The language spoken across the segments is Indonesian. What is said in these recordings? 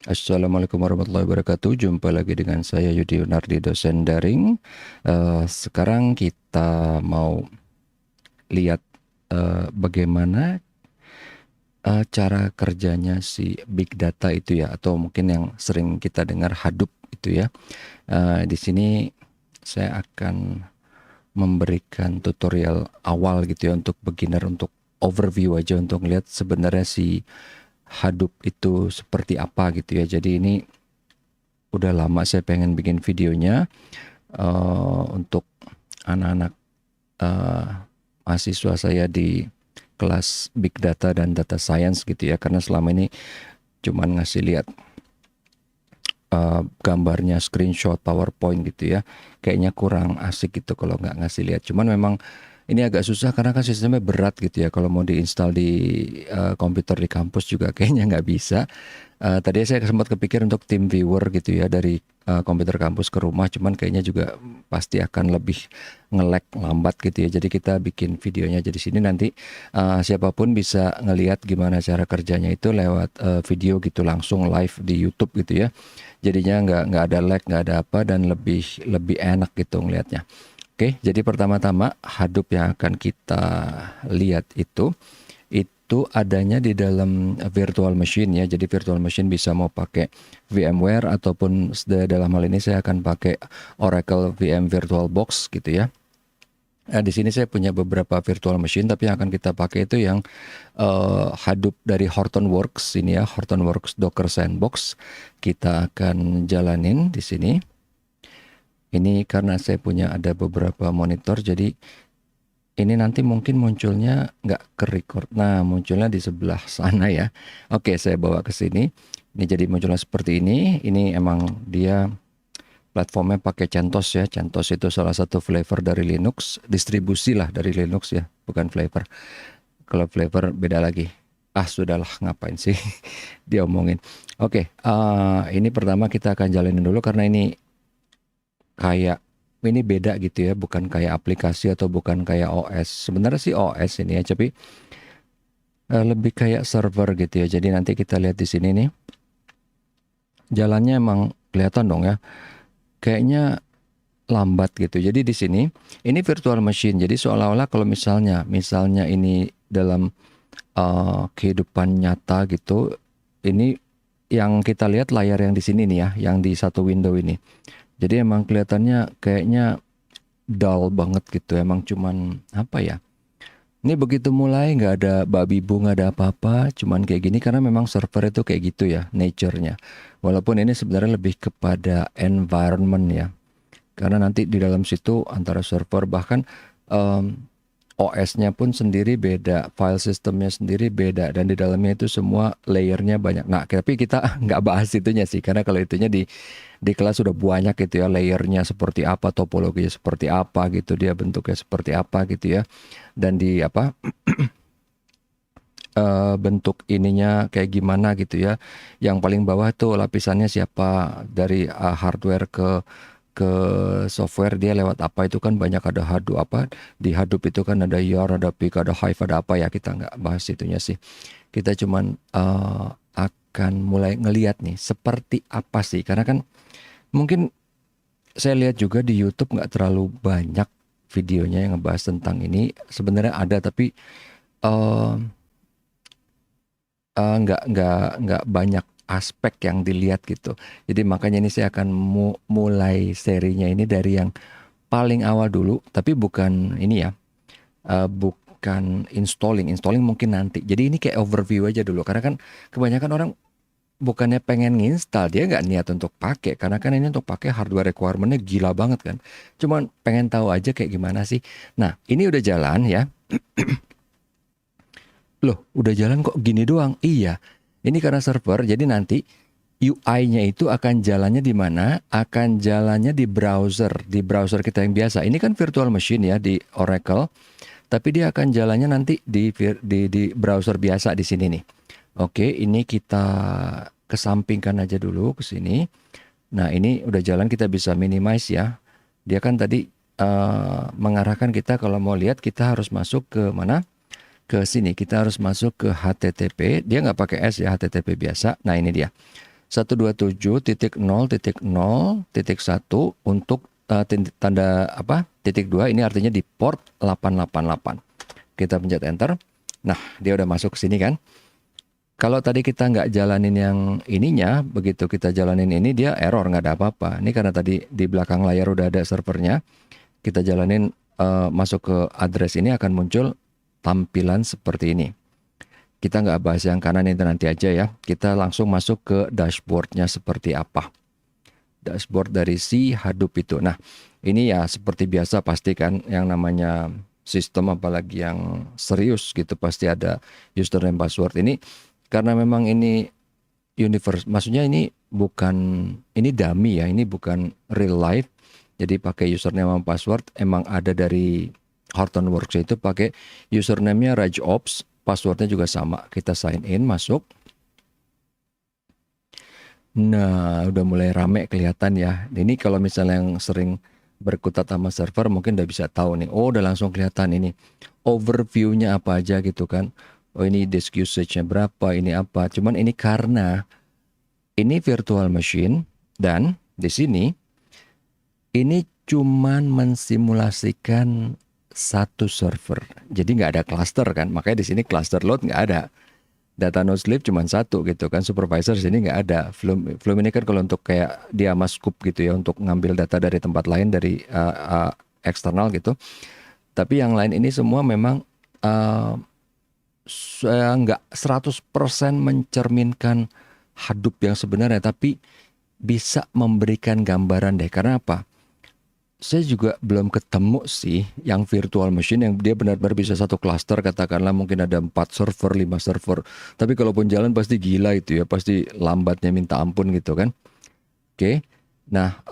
Assalamualaikum warahmatullahi wabarakatuh. Jumpa lagi dengan saya Yudi Yunardi, dosen daring. Sekarang kita mau lihat bagaimana cara kerjanya si big data itu ya, atau mungkin yang sering kita dengar Hadoop itu ya. Di sini saya akan memberikan tutorial awal gitu ya untuk beginner, untuk overview aja, untuk lihat sebenarnya si Hadoop itu seperti apa gitu ya. Jadi ini udah lama saya pengen bikin videonya untuk anak-anak eh, mahasiswa saya di kelas Big Data dan Data Science gitu ya, karena selama ini cuman ngasih lihat gambarnya, screenshot, PowerPoint gitu ya, kayaknya kurang asik gitu kalau nggak ngasih lihat. Cuman memang ini agak susah karena kan sistemnya berat gitu ya, kalau mau diinstal di komputer di kampus juga kayaknya nggak bisa. Tadi saya sempat kepikir untuk tim viewer gitu ya, dari komputer kampus ke rumah, cuman kayaknya juga pasti akan lebih nge-lag, lambat gitu ya. Jadi kita bikin videonya aja di sini, nanti siapapun bisa ngelihat gimana cara kerjanya itu lewat video gitu, langsung live di YouTube gitu ya. Jadinya nggak ada lag, nggak ada apa, dan lebih lebih enak gitu ngelihatnya. Oke, jadi pertama-tama Hadoop yang akan kita lihat itu adanya di dalam virtual machine ya. Jadi virtual machine bisa mau pakai VMware ataupun dalam hal ini saya akan pakai Oracle VM VirtualBox gitu ya. Nah, di sini saya punya beberapa virtual machine, tapi yang akan kita pakai itu yang Hadoop dari Hortonworks ini ya, Hortonworks Docker Sandbox. Kita akan jalanin di sini. Ini karena saya punya ada beberapa monitor, jadi ini nanti mungkin munculnya nggak ke record. Nah, munculnya di sebelah sana ya. Oke, saya bawa ke sini. Ini jadi munculnya seperti ini. Ini emang dia platformnya pakai CentOS ya. CentOS itu salah satu flavor dari Linux, distribusi lah dari Linux ya, bukan flavor. Kalau flavor beda lagi. Ah, sudahlah, ngapain sih diomongin. Oke, ini pertama kita akan jalanin dulu karena kayak ini beda gitu ya, bukan kayak aplikasi atau bukan kayak OS. Sebenarnya sih OS ini ya, tapi lebih kayak server gitu ya. Jadi nanti kita lihat di sini nih, jalannya emang kelihatan dong ya. Kayaknya lambat gitu. Jadi di sini ini virtual machine. Jadi seolah-olah kalau misalnya ini dalam kehidupan nyata gitu, ini yang kita lihat layar yang di sini nih ya, yang di satu window ini. Jadi emang kelihatannya kayaknya dull banget gitu. Emang cuman apa ya? Ini begitu mulai nggak ada babi bu, nggak ada apa-apa, cuman kayak gini karena memang server itu kayak gitu ya, nature-nya. Walaupun ini sebenarnya lebih kepada environment ya. Karena nanti di dalam situ antara server bahkan OS-nya pun sendiri beda, file sistemnya sendiri beda, dan di dalamnya itu semua layernya banyak. Nah, tapi kita nggak bahas itunya sih, karena kalau itunya di kelas sudah banyak gitu ya, layernya seperti apa, topologinya seperti apa gitu, dia bentuknya seperti apa gitu ya, dan di apa bentuk ininya kayak gimana gitu ya. Yang paling bawah tuh lapisannya siapa, dari hardware ke software dia lewat apa, itu kan banyak, ada Hadoop apa, di Hadoop itu kan ada Yarn, ada Pig, ada Hive, ada apa ya, kita nggak bahas itunya sih. Kita cuman akan mulai ngeliat nih seperti apa sih, karena kan mungkin saya lihat juga di YouTube nggak terlalu banyak videonya yang ngebahas tentang ini. Sebenarnya ada, tapi eh, nggak banyak aspek yang dilihat gitu. Jadi makanya ini saya akan mulai serinya ini dari yang paling awal dulu, tapi bukan ini ya, bukan installing mungkin nanti. Jadi ini kayak overview aja dulu, karena kan kebanyakan orang bukannya pengen nginstal, dia nggak niat untuk pakai, karena kan ini untuk pakai hardware requirementnya gila banget kan. Cuman pengen tahu aja kayak gimana sih. Nah, ini udah jalan ya. Loh, udah jalan kok gini doang? Iya, ini karena server, jadi nanti UI-nya itu akan jalannya di mana? Akan jalannya di browser kita yang biasa. Ini kan virtual machine ya di Oracle, tapi dia akan jalannya nanti di browser biasa di sini nih. Oke, ini kita kesampingkan aja dulu ke sini. Nah, ini udah jalan, kita bisa minimize ya. Dia kan tadi mengarahkan kita kalau mau lihat kita harus masuk ke mana? Ke sini. Kita harus masuk ke HTTP. Dia nggak pakai S ya, HTTP biasa. Nah, ini dia. 127.0.0.1 untuk tanda apa? Titik 2 ini artinya di port 888. Kita pencet enter. Nah, dia udah masuk ke sini kan. Kalau tadi kita nggak jalanin yang ininya, begitu kita jalanin ini dia error, nggak ada apa-apa. Ini karena tadi di belakang layar udah ada servernya. Kita jalanin masuk ke address ini akan muncul tampilan seperti ini. Kita nggak bahas yang kanan itu nanti aja ya. Kita langsung masuk ke dashboardnya seperti apa. Dashboard dari si Hadoop itu. Nah, ini ya seperti biasa pasti kan yang namanya sistem apalagi yang serius gitu pasti ada username password ini karena memang ini universe, maksudnya ini bukan ini dummy ya, ini bukan real life. Jadi pakai username sama password emang ada dari Hortonworks itu pakai username-nya RajOps, passwordnya juga sama. Kita sign in masuk. Nah, udah mulai rame kelihatan ya. Ini kalau misalnya yang sering berkutat sama server mungkin udah bisa tahu nih. Oh, udah langsung kelihatan ini. Overview-nya apa aja gitu kan. Oh, ini disk usage-nya berapa, ini apa. Cuman ini karena ini virtual machine dan di sini ini cuman mensimulasikan satu server. Jadi nggak ada cluster kan. Makanya di sini cluster load nggak ada. Data no sleep cuma satu gitu kan, supervisor sini nggak ada. Flume ini kan kalau untuk kayak dia sama scoop gitu ya untuk ngambil data dari tempat lain dari eksternal gitu. Tapi yang lain ini semua memang nggak 100% mencerminkan Hadoop yang sebenarnya, tapi bisa memberikan gambaran deh. Karena apa? Saya juga belum ketemu sih yang virtual machine yang dia benar-benar bisa satu cluster, katakanlah mungkin ada 4 server, 5 server. Tapi kalaupun jalan pasti gila itu ya, pasti lambatnya minta ampun gitu kan. Oke, nah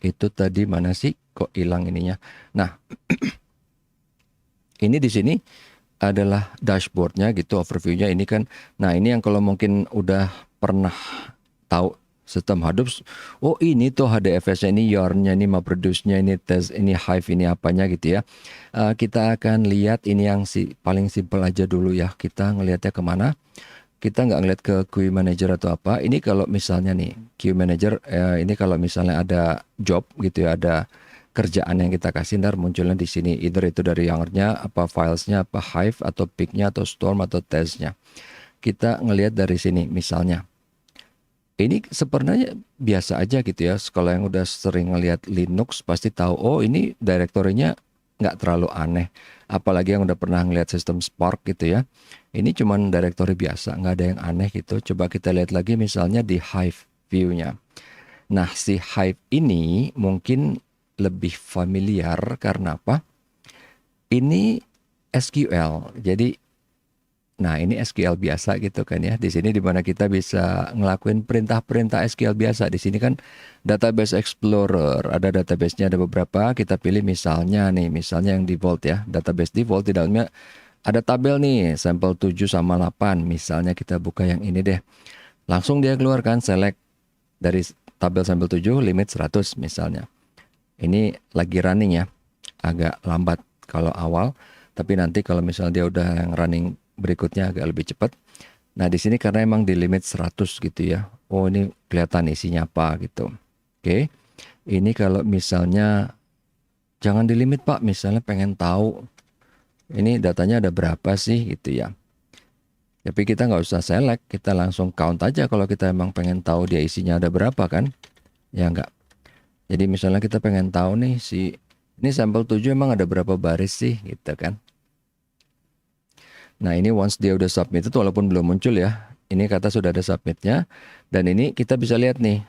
itu tadi mana sih kok hilang ininya. Nah, ini di sini adalah dashboardnya gitu, overviewnya ini kan. Nah ini yang kalau mungkin udah pernah tahu sistem Hadoop, oh ini tuh HDFS-nya, ini yarn-nya, ini MapReduce-nya, ini test, ini Hive, ini apanya gitu ya. Kita akan lihat ini yang paling simple aja dulu ya. Kita ngelihatnya kemana? Kita nggak ngeliat ke queue manager atau apa. Ini kalau misalnya nih queue manager, ini kalau misalnya ada job gitu ya, ada kerjaan yang kita kasih, ntar munculnya di sini. Either itu dari yarn-nya, apa filesnya, apa Hive, atau Peak-nya, atau Storm, atau test-nya. Kita ngelihat dari sini misalnya. Ini sebenarnya biasa aja gitu ya. Kalau yang udah sering ngelihat Linux pasti tahu, oh ini direktorinya nggak terlalu aneh. Apalagi yang udah pernah ngelihat sistem Spark gitu ya. Ini cuman direktori biasa, nggak ada yang aneh gitu. Coba kita lihat lagi misalnya di Hive view-nya. Nah, si Hive ini mungkin lebih familiar karena apa? Ini SQL. Jadi nah, ini SQL biasa gitu kan ya. Di sini dimana kita bisa ngelakuin perintah-perintah SQL biasa. Di sini kan database explorer, ada database-nya ada beberapa. Kita pilih misalnya nih, misalnya yang default ya. Database default di dalamnya ada tabel nih, sampel 7 sama 8. Misalnya kita buka yang ini deh. Langsung dia keluarkan select dari tabel sampel 7 limit 100 misalnya. Ini lagi running ya. Agak lambat kalau awal, tapi nanti kalau misalnya dia udah yang running berikutnya agak lebih cepat. Nah, di sini karena emang di limit 100 gitu ya. Oh, ini kelihatan isinya apa gitu. Oke. Ini kalau misalnya jangan di limit, Pak. Misalnya pengen tahu ini datanya ada berapa sih gitu ya. Tapi kita nggak usah select, kita langsung count aja kalau kita emang pengen tahu dia isinya ada berapa kan. Ya enggak. Jadi misalnya kita pengen tahu nih ini sampel 7 emang ada berapa baris sih gitu kan. Nah ini once dia udah submit itu walaupun belum muncul ya. Ini kata sudah ada submitnya. Dan ini kita bisa lihat nih.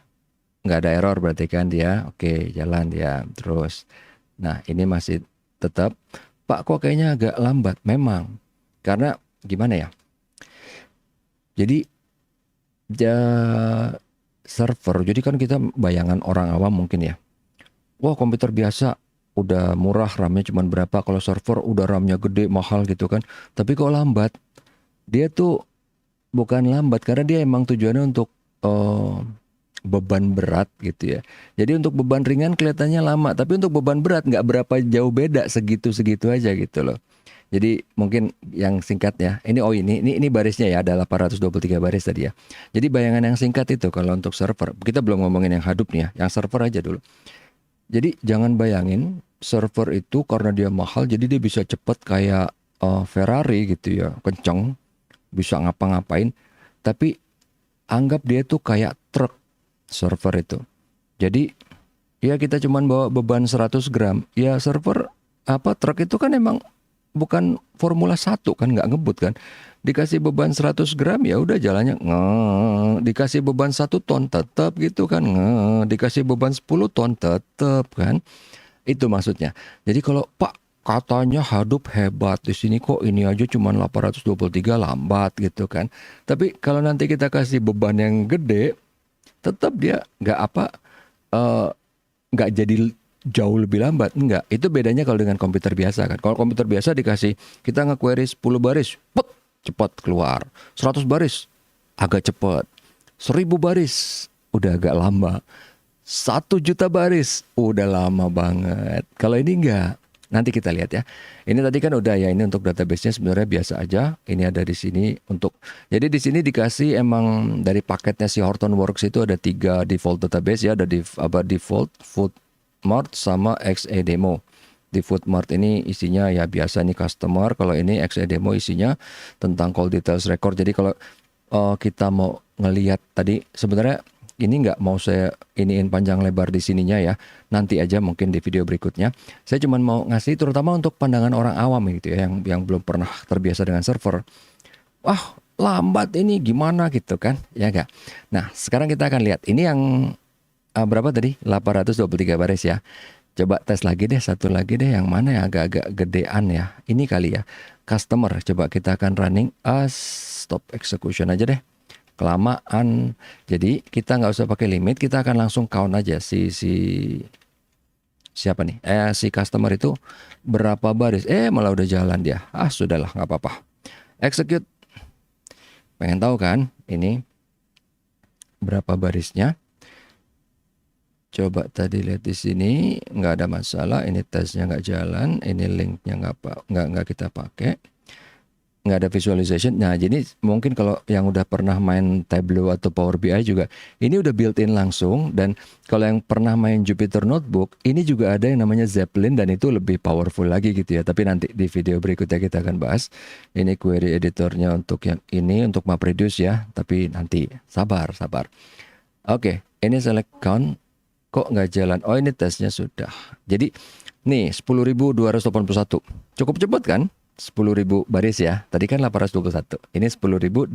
Nggak ada error berarti kan dia. Oke jalan dia terus. Nah ini masih tetap. Pak kok kayaknya agak lambat. Memang. Karena gimana ya. Jadi server. Jadi kan kita bayangan orang awam mungkin ya. Wah komputer biasa. Udah murah, RAM-nya cuma berapa, kalau server udah RAM-nya gede, mahal gitu kan. Tapi kok lambat? Dia tuh bukan lambat, karena dia emang tujuannya untuk beban berat gitu ya. Jadi untuk beban ringan kelihatannya lama, tapi untuk beban berat nggak berapa jauh beda, segitu-segitu aja gitu loh. Jadi mungkin yang singkat ya. Ini barisnya ya, ada 823 baris tadi ya. Jadi bayangan yang singkat itu kalau untuk server, kita belum ngomongin yang Hadoop nih ya, yang server aja dulu. Jadi jangan bayangin server itu karena dia mahal jadi dia bisa cepet kayak Ferrari gitu ya, kenceng, bisa ngapa-ngapain. Tapi anggap dia tuh kayak truk server itu. Jadi ya kita cuman bawa beban 100 gram. Ya server truk itu kan emang bukan Formula 1 kan, nggak ngebut kan. Dikasih beban 100 gram ya udah jalannya dikasih beban 1 ton tetap gitu kan dikasih beban 10 ton tetap kan. Itu maksudnya. Jadi kalau Pak katanya Hadoop hebat di sini kok ini aja cuma 823 lambat gitu kan. Tapi kalau nanti kita kasih beban yang gede tetap dia eh, nggak jadi jauh lebih lambat, enggak. Itu bedanya kalau dengan komputer biasa kan. Kalau komputer biasa dikasih kita nge-query 10 baris, cepat keluar. 100 baris agak cepat. 1000 baris udah agak lama. 1 juta baris udah lama banget. Kalau ini enggak. Nanti kita lihat ya. Ini tadi kan udah ya, ini untuk database-nya sebenarnya biasa aja. Ini ada di sini untuk. Jadi di sini dikasih emang dari paketnya si Hortonworks itu ada 3 default database ya, ada default, Foodmart sama XEDemo. Di Foodmart ini isinya ya biasa nih customer, kalau ini XEDemo isinya tentang call details record. Jadi kalau kita mau ngelihat tadi sebenarnya ini nggak mau saya iniin panjang lebar di sininya ya. Nanti aja mungkin di video berikutnya. Saya cuma mau ngasih terutama untuk pandangan orang awam gitu ya, yang belum pernah terbiasa dengan server. Wah, lambat ini gimana gitu kan? Ya nggak? Nah, sekarang kita akan lihat. Ini yang berapa tadi? 823 baris ya. Coba tes lagi deh, satu lagi deh, yang mana yang agak-agak gedean ya. Ini kali ya. Customer, coba kita akan running stop execution aja deh. Kelamaan. Jadi kita nggak usah pakai limit, kita akan langsung count aja si siapa nih? Si customer itu berapa baris. Malah udah jalan dia. Sudahlah, nggak apa-apa. Execute. Pengen tahu kan ini berapa barisnya? Coba tadi lihat di sini, nggak ada masalah. Ini tesnya nggak jalan, ini linknya nggak kita pakai, nggak ada visualization. Nah, jadi mungkin kalau yang udah pernah main Tableau atau Power BI juga, ini udah built-in langsung. Dan kalau yang pernah main Jupyter Notebook, ini juga ada yang namanya Zeppelin dan itu lebih powerful lagi gitu ya. Tapi nanti di video berikutnya kita akan bahas. Ini query editornya untuk yang ini, untuk MapReduce ya. Tapi nanti sabar. Oke, ini select count. Kok nggak jalan? Ini tesnya sudah. Jadi nih 10.281. Cukup cepat kan? 10.000 baris ya. Tadi kan 821. Ini 10.281.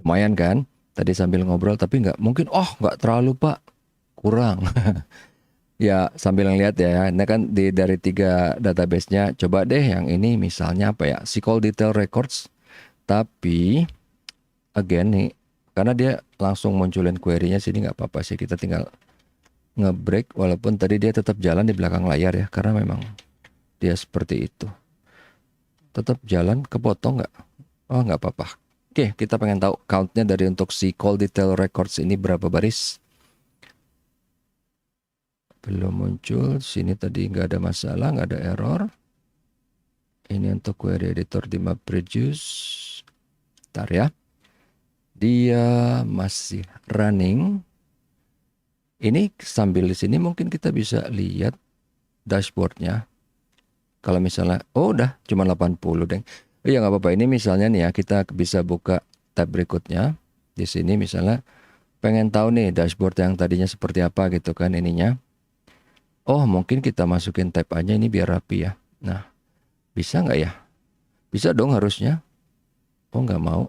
Lumayan kan? Tadi sambil ngobrol tapi nggak mungkin. Nggak terlalu Pak. Kurang. Ya sambil ngeliat ya. Ini kan dari 3 database-nya. Coba deh yang ini misalnya apa ya? SQL Detail Records. Tapi again nih. Karena dia langsung munculin query-nya sini nggak apa-apa sih. Kita tinggal nge-break. Walaupun tadi dia tetap jalan di belakang layar ya. Karena memang dia seperti itu. Tetap jalan, kepotong nggak? Nggak apa-apa. Oke, kita pengen tahu countnya dari untuk si call detail records ini berapa baris. Belum muncul. Sini tadi nggak ada masalah, nggak ada error. Ini untuk query editor di MapReduce. Bentar ya. Dia masih running. Ini sambil di sini mungkin kita bisa lihat dashboardnya. Kalau misalnya, udah cuma 80 deng. Ya nggak apa-apa. Ini misalnya nih ya, kita bisa buka tab berikutnya. Di sini misalnya pengen tahu nih dashboard yang tadinya seperti apa gitu kan ininya. Mungkin kita masukin tab aja ini biar rapi ya. Nah, bisa nggak ya? Bisa dong harusnya. Nggak mau.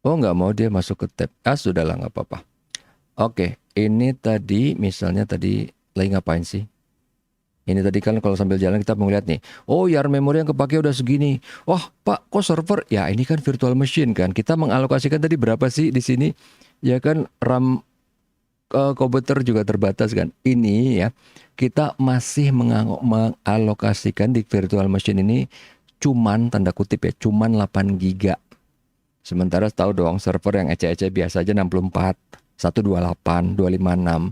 Nggak mau dia masuk ke tab. Sudahlah nggak apa-apa. Oke, ini tadi misalnya tadi lagi ngapain sih? Ini tadi kan kalau sambil jalan kita mau lihat nih. YARN memori yang kepake udah segini. Pak, kok server? Ya ini kan virtual machine kan. Kita mengalokasikan tadi berapa sih di sini? Ya kan RAM komputer juga terbatas kan. Ini ya kita masih mengalokasikan di virtual machine ini cuman tanda kutip ya, cuman 8 giga. Sementara tahu dong server yang ece-ece biasa aja 64, 128, 256.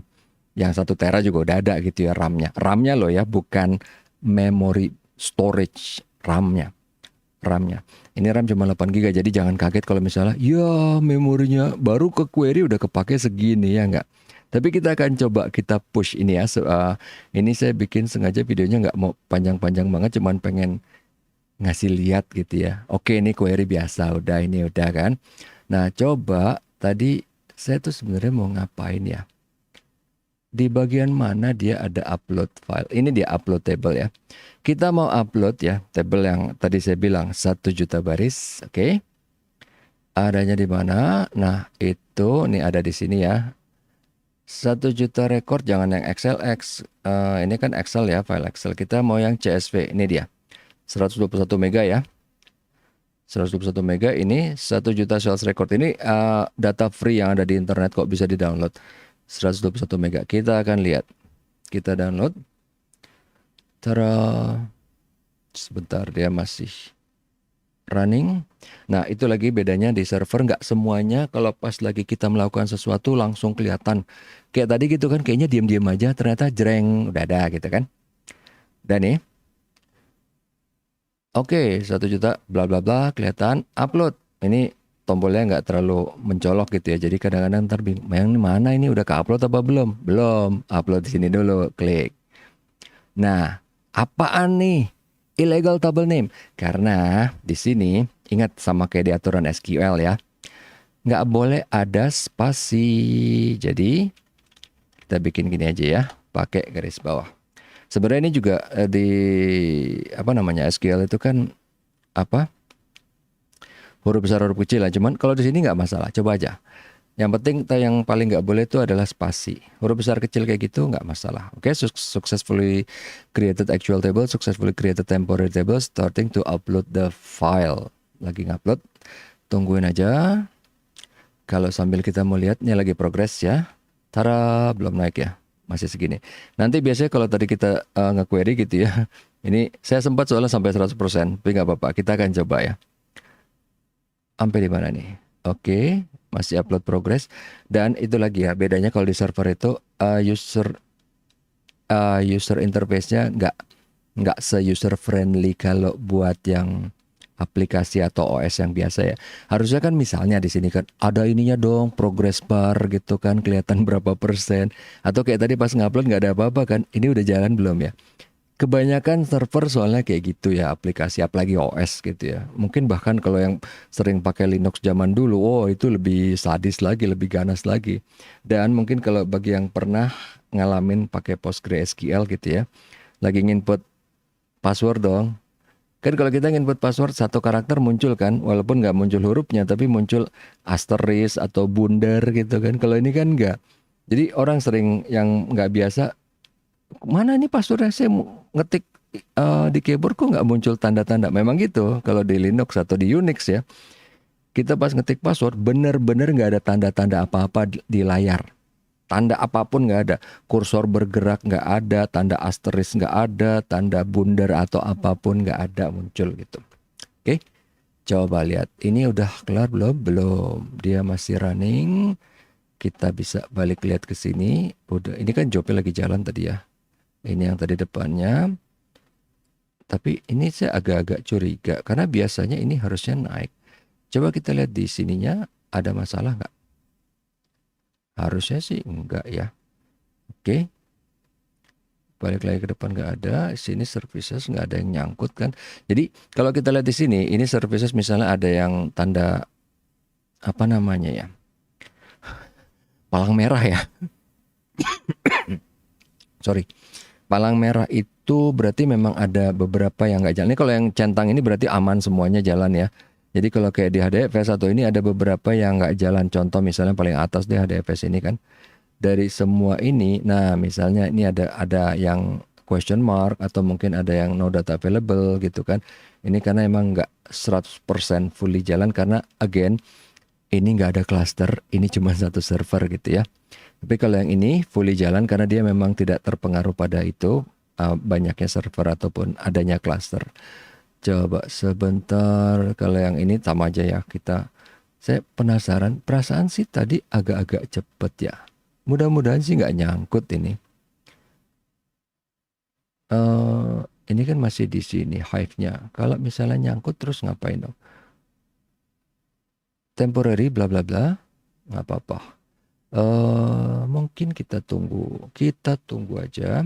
Yang 1 tera juga udah ada gitu ya RAM-nya. RAM-nya loh ya, bukan memori storage RAM-nya. Ini RAM cuma 8 GB, jadi jangan kaget kalau misalnya ya memorinya baru ke query udah kepake segini, ya enggak. Tapi kita akan coba kita push ini ya. Ini saya bikin sengaja videonya nggak mau panjang-panjang banget, cuman pengen ngasih lihat gitu ya. Oke, ini query biasa, ini udah kan. Nah, coba tadi saya tuh sebenarnya mau ngapain ya? Di bagian mana dia ada upload file? Ini dia upload table ya. Kita mau upload ya table yang tadi saya bilang 1 juta baris, oke. Adanya di mana? Nah, itu nih ada di sini ya. 1 juta record, jangan yang XLX. Ini kan Excel ya, file Excel. Kita mau yang CSV. Ini dia. 121 mega ya. 121 mega ini 1 juta sales record. Ini data free yang ada di internet kok, bisa di-download. 121 mega. Kita akan lihat. Kita download. Tara. Sebentar, dia masih running. Nah, itu lagi bedanya di server. Nggak semuanya kalau pas lagi kita melakukan sesuatu langsung kelihatan. Kayak tadi gitu kan, kayaknya diam-diam aja, ternyata jreng, udah ada gitu kan. Dan nih. Oke, 1 juta bla bla bla kelihatan upload. Ini tombolnya nggak terlalu mencolok gitu ya. Jadi kadang-kadang ntar bingung, yang mana ini udah ke-upload apa belum? Belum. Upload di sini dulu, klik. Nah, apaan nih? Illegal table name. Karena di sini ingat sama kayak di aturan SQL ya. Nggak boleh ada spasi. Jadi kita bikin gini aja ya, pakai garis bawah. Sebenarnya ini juga di SQL itu kan huruf besar huruf kecil lah. Cuman kalau di sini nggak masalah. Coba aja. Yang penting yang paling nggak boleh itu adalah spasi. Huruf besar kecil kayak gitu nggak masalah. Oke, successfully created actual table, successfully created temporary table, starting to upload the file. Lagi ngupload. Tungguin aja. Kalau sambil kita mau lihat, ini lagi progress ya. Tara, belum naik ya. Masih segini. Nanti biasanya kalau tadi kita nge-query gitu ya. Ini saya sempat soalnya sampai 100%. Tapi nggak apa-apa, kita akan coba ya. Sampai di mana nih? Oke, masih upload progress. Dan itu lagi ya, bedanya kalau di server itu user interface-nya nggak se-user friendly kalau buat yang aplikasi atau OS yang biasa ya. Harusnya kan misalnya di sini kan ada ininya dong, progress bar gitu kan, kelihatan berapa persen. Atau kayak tadi pas ngupload nggak ada apa-apa kan, ini udah jalan belum ya? Kebanyakan server soalnya kayak gitu ya, aplikasi apalagi OS gitu ya. Mungkin bahkan kalau yang sering pakai Linux zaman dulu, oh itu lebih sadis lagi, lebih ganas lagi. Dan mungkin kalau bagi yang pernah ngalamin pakai PostgreSQL gitu ya, lagi nginput password dong. Kan kalau kita nginput password satu karakter muncul kan, walaupun nggak muncul hurufnya, tapi muncul asterisk atau bundar gitu kan. Kalau ini kan nggak. Jadi orang sering yang nggak biasa, mana ini passwordnya, saya ngetik di keyboard kok nggak muncul tanda-tanda. Memang gitu kalau di Linux atau di Unix ya. Kita pas ngetik password bener-bener nggak ada tanda-tanda apa-apa di layar. Tanda apapun nggak ada, kursor bergerak nggak ada, tanda asterisk nggak ada, tanda bundar atau apapun nggak ada muncul gitu. Oke, coba lihat. Ini udah kelar belum? Belum. Dia masih running. Kita bisa balik lihat ke sini. Udah. Ini kan jobnya lagi jalan tadi ya. Ini yang tadi depannya. Tapi ini saya agak-agak curiga karena biasanya ini harusnya naik. Coba kita lihat di sininya, ada masalah nggak? Harusnya sih enggak ya. Oke. Balik lagi ke depan nggak ada. Sini services nggak ada yang nyangkut kan. Jadi kalau kita lihat di sini, ini services misalnya ada yang tanda apa namanya ya? Palang merah ya. Sorry. Palang merah itu berarti memang ada beberapa yang nggak jalan. Ini kalau yang centang ini berarti aman semuanya jalan ya. Jadi kalau kayak di HDFS atau ini ada beberapa yang nggak jalan. Contoh misalnya paling atas di HDFS ini kan. Dari semua ini, nah misalnya ini ada yang question mark atau mungkin ada yang no data available gitu kan. Ini karena emang nggak 100% fully jalan karena again ini nggak ada cluster, ini cuma satu server gitu ya. Tapi kalau yang ini fully jalan karena dia memang tidak terpengaruh pada itu banyaknya server ataupun adanya cluster. Coba sebentar, kalau yang ini sama aja ya kita. Saya penasaran, perasaan sih tadi agak-agak cepet ya. Mudah-mudahan sih nggak nyangkut ini. Ini kan masih di sini Hive-nya. Kalau misalnya nyangkut terus ngapain dong? Temporary bla bla bla, nggak apa-apa. Mungkin kita tunggu aja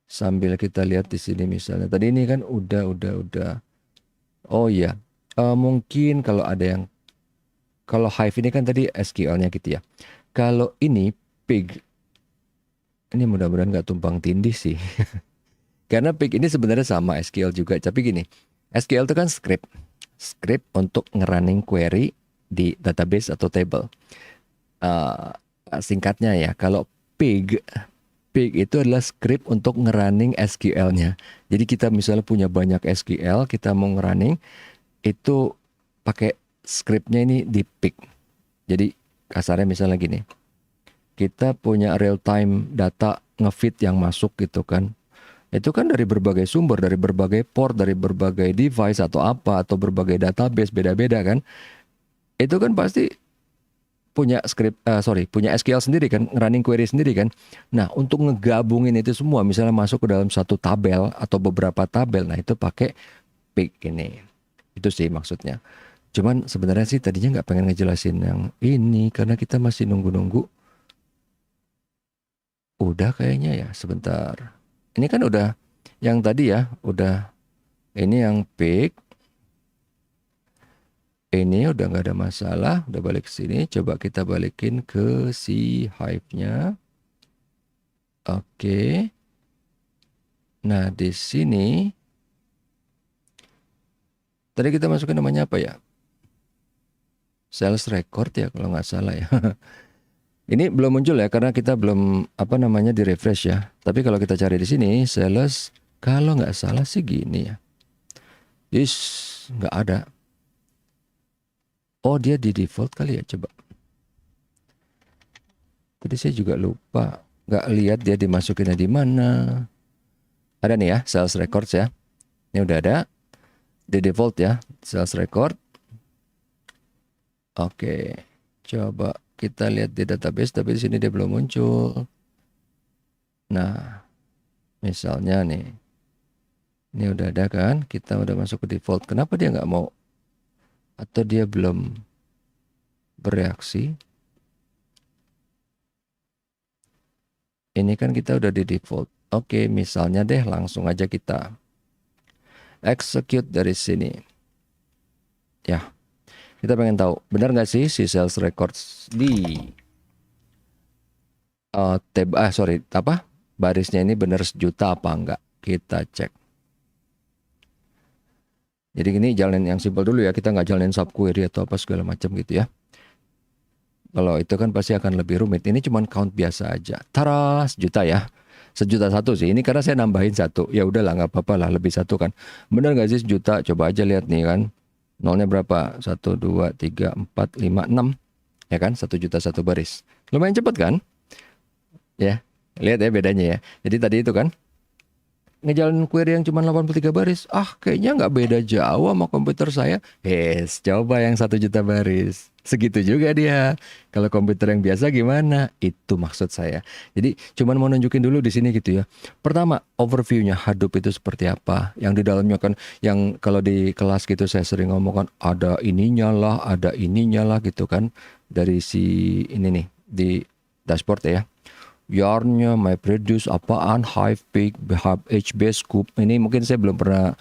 sambil kita lihat di sini misalnya. Tadi ini kan udah. Oh iya, mungkin kalau Hive ini kan tadi SQL-nya gitu ya. Kalau ini Pig, ini mudah-mudahan nggak tumpang tindih sih. Karena Pig ini sebenarnya sama SQL juga, tapi gini, SQL itu kan script untuk ngerunning query di database atau table. Eh, Singkatnya ya, kalau Pig, Pig itu adalah script untuk ngerunning SQL-nya. Jadi kita misalnya punya banyak SQL, kita mau ngerunning, itu pakai scriptnya ini di Pig. Jadi kasarnya misalnya gini, kita punya real time data ngefeed yang masuk gitu kan. Itu kan dari berbagai sumber, dari berbagai port, dari berbagai device atau apa, atau berbagai database beda-beda kan. Itu kan pasti punya SQL sendiri kan, running query sendiri kan. Nah, untuk ngegabungin itu semua, misalnya masuk ke dalam satu tabel atau beberapa tabel, nah itu pakai Pig ini. Itu sih maksudnya. Cuman sebenarnya sih tadinya nggak pengen ngejelasin yang ini karena kita masih nunggu-nunggu. Udah kayaknya ya, sebentar. Ini kan udah yang tadi ya, udah ini yang Pig. Ini udah nggak ada masalah, udah balik ke sini. Coba kita balikin ke si Hive-nya. Oke. Nah, di sini tadi kita masukin namanya apa ya? Sales record ya kalau nggak salah ya. Ini belum muncul ya karena kita belum apa namanya di refresh ya. Tapi kalau kita cari di sini sales kalau nggak salah sih gini ya. Is nggak ada. Oh dia di default kali ya coba. Tadi saya juga lupa nggak lihat dia dimasukinnya di mana. Ada nih ya sales records ya. Ini udah ada di default ya sales record. Oke, coba kita lihat di database tapi di sini dia belum muncul. Nah, misalnya nih, ini udah ada kan? Kita udah masuk ke default. Kenapa dia nggak mau? Atau dia belum bereaksi? Ini kan kita udah di default. Oke, misalnya deh langsung aja kita execute dari sini. Ya, kita pengen tahu benar nggak sih si sales records di barisnya ini benar 1 juta apa enggak? Kita cek. Jadi ini jalanin yang simpel dulu ya, kita nggak jalanin subquery atau apa segala macam gitu ya. Kalau itu kan pasti akan lebih rumit. Ini cuma count biasa aja. Tara, 1 juta ya. 1 juta 1 sih. Ini karena saya nambahin 1. Ya udahlah nggak apa-apa lah lebih 1 kan. Benar nggak sih 1 juta? Coba aja lihat nih kan. Nolnya berapa? 1, 2, 3, 4, 5, 6. Ya kan? 1 juta 1 baris. Lumayan cepet kan? Ya. Lihat ya bedanya ya. Jadi tadi itu kan ngejalanin query yang cuma 83 baris. Kayaknya nggak beda jauh sama komputer saya. Coba yang 1 juta baris. Segitu juga dia. Kalau komputer yang biasa gimana? Itu maksud saya. Jadi cuman mau nunjukin dulu di sini gitu ya. Pertama, overview-nya Hadoop itu seperti apa. Yang di dalamnya kan, yang kalau di kelas gitu saya sering ngomong kan, ada ininya lah gitu kan. Dari si ini nih, di dashboard ya. Yarn-nya, MyPreduce, apaan, Hive, Pig, HBase, Scoop. Ini mungkin saya belum pernah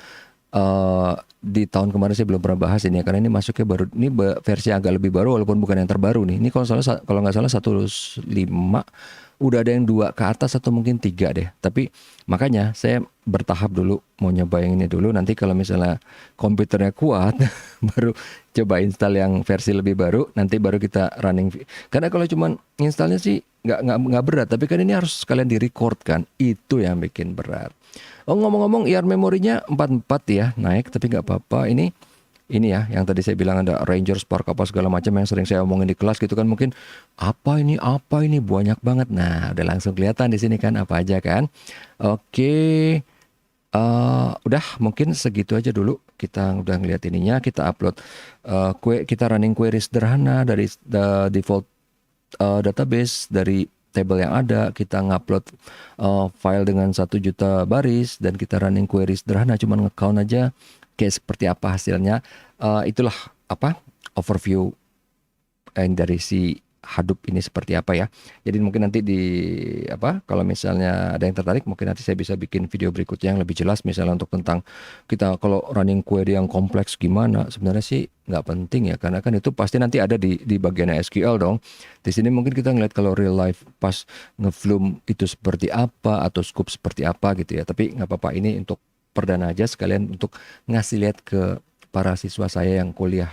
di tahun kemarin saya belum pernah bahas ini ya, karena ini masuknya baru, ini versi agak lebih baru walaupun bukan yang terbaru nih. Ini kalau nggak salah 1.5 udah ada yang 2 ke atas atau mungkin 3 deh. Tapi makanya saya bertahap dulu mau nyoba yang ini dulu. Nanti kalau misalnya komputernya kuat baru coba install yang versi lebih baru. Nanti baru kita running. Karena kalau cuman installnya sih nggak berat. Tapi kan ini harus sekalian di record kan. Itu yang bikin berat. Oh ngomong-ngomong IR memorinya 44 ya naik tapi nggak apa-apa. Ini ya yang tadi saya bilang ada Ranger Spark apa segala macam yang sering saya omongin di kelas gitu kan, mungkin apa ini banyak banget. Nah udah langsung kelihatan di sini kan apa aja kan. Oke, udah mungkin segitu aja dulu. Kita udah ngeliat ininya, kita upload kita running query sederhana dari default database dari table yang ada, kita ngupload file dengan 1 juta baris dan kita running query sederhana, cuman nge-count aja kayak seperti apa hasilnya. Itulah apa overview dari si Hadoop ini seperti apa ya. Jadi mungkin nanti di apa kalau misalnya ada yang tertarik, mungkin nanti saya bisa bikin video berikutnya yang lebih jelas, misalnya untuk tentang kita kalau running query yang kompleks gimana. Sebenarnya sih nggak penting ya, karena kan itu pasti nanti ada di bagian SQL dong. Di sini mungkin kita ngeliat kalau real life pas ngeflow itu seperti apa atau scoop seperti apa gitu ya. Tapi nggak apa-apa, ini untuk perdana aja sekalian untuk ngasih lihat ke para siswa saya yang kuliah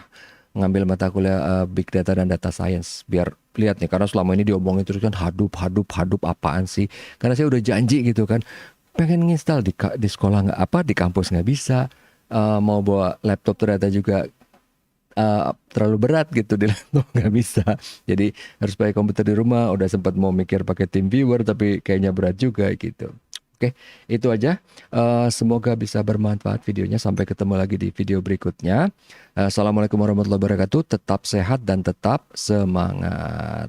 ngambil mata kuliah Big Data dan Data Science, biar lihat nih, karena selama ini diomongin terus kan Hadoop, Hadoop, Hadoop apaan sih? Karena saya udah janji gitu kan, pengen nginstal di sekolah nggak apa, di kampus nggak bisa. Mau bawa laptop ternyata juga terlalu berat gitu di laptop, nggak bisa. Jadi harus pakai komputer di rumah. Udah sempat mau mikir pakai TeamViewer tapi kayaknya berat juga gitu. Oke, itu aja. Semoga bisa bermanfaat videonya. Sampai ketemu lagi di video berikutnya. Assalamualaikum warahmatullahi wabarakatuh. Tetap sehat dan tetap semangat.